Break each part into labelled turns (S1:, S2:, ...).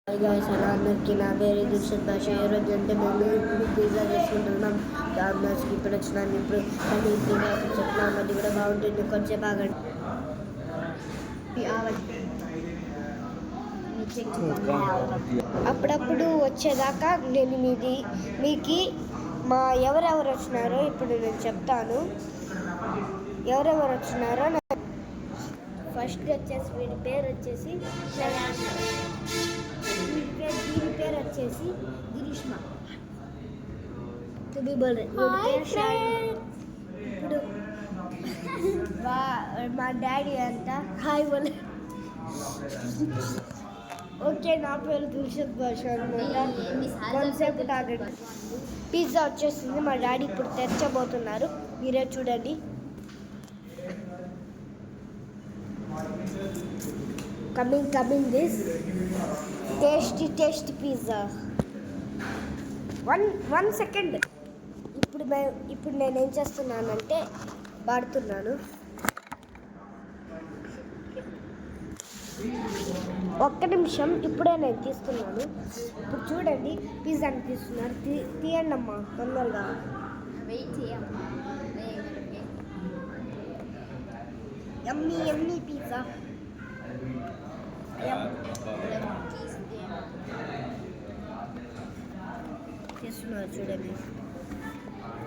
S1: Hi guys, అలా అందరికీ నా పేరు దిల్షద్ భాష. ఈరోజు అంటే మేము ఇప్పుడు పిజ్జా చేసుకుంటున్నాం. డామినోస్కి ఇప్పుడు వచ్చినాను. ఇప్పుడు కానీ పిజ్జా చెప్తున్నాం, అది కూడా బాగుంటుంది. కొంచెం బాగండి. అప్పుడప్పుడు వచ్చేదాకా నేను మీకు ఎవరెవరు వచ్చినారో ఇప్పుడు నేను చెప్తాను. ఎవరెవరు వచ్చినారో ఫస్ట్ వచ్చేసి వీడి పేరు వచ్చేసి దీని పేరు వచ్చేసి గిరీష్మ. ఇప్పుడు మా డాడీ అంట హాయ్ బోల్. ఓకే, నా పేరు దిల్షద్ భాష అనమాట. కొంతసేపు తాగండి. పిజ్జా వచ్చేసింది. మా డాడీ ఇప్పుడు తెచ్చబోతున్నారు, మీరే చూడండి. Coming this tasty pizza. One second. ఇప్పుడు నేనేం చేస్తున్నానంటే వాడుతున్నాను. ఒక్క నిమిషం, ఇప్పుడే నేను తీస్తున్నాను. ఇప్పుడు చూడండి, పిజ్జాని తీస్తున్నారు. తీయండి అమ్మా తొందరగా. యమ్మీ పిజ్జా. చేస్తున్నారు చూడండి,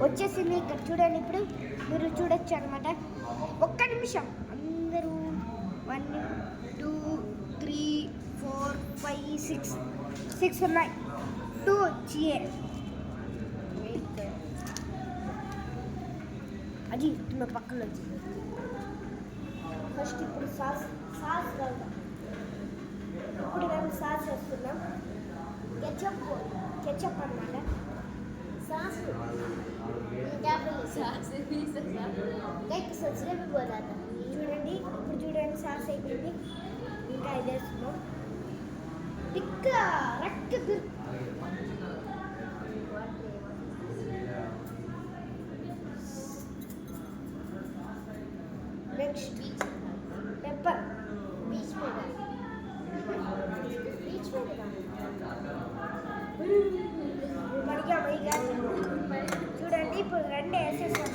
S1: వచ్చేసింది. ఇక్కడ చూడండి, ఇప్పుడు మీరు చూడొచ్చు అనమాట. ఒక్క నిమిషం అందరూ. 1 2 3 4 5 6 ఉన్నాయి. 2 వచ్చియే అది तुम పక్కన వచ్చింది. ఫస్ట్ ఇప్పుడు సాస్ కలుపుతాం. ఇప్పుడు మేము సాస్ వేస్తున్నాం. కెచప్ అన్నమాట. సాస్ చూడండి, ఇప్పుడు చూడండి సాస్ అయిపోయింది. ఇంకా ఇది వేస్తున్నాం. Next pepper. చూడండి, ఇప్పుడు 2 వేసేసాం.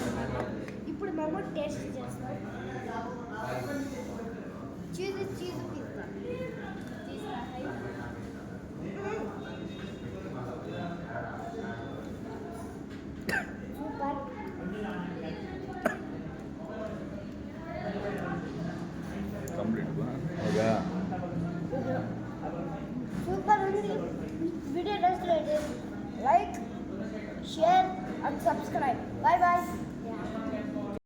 S1: ఇప్పుడు మేము టేస్ట్ చేస్తాం. Cheese pizza. సూపర్ ఉంది. వీడియో నచ్చితే like, share and subscribe. Bye.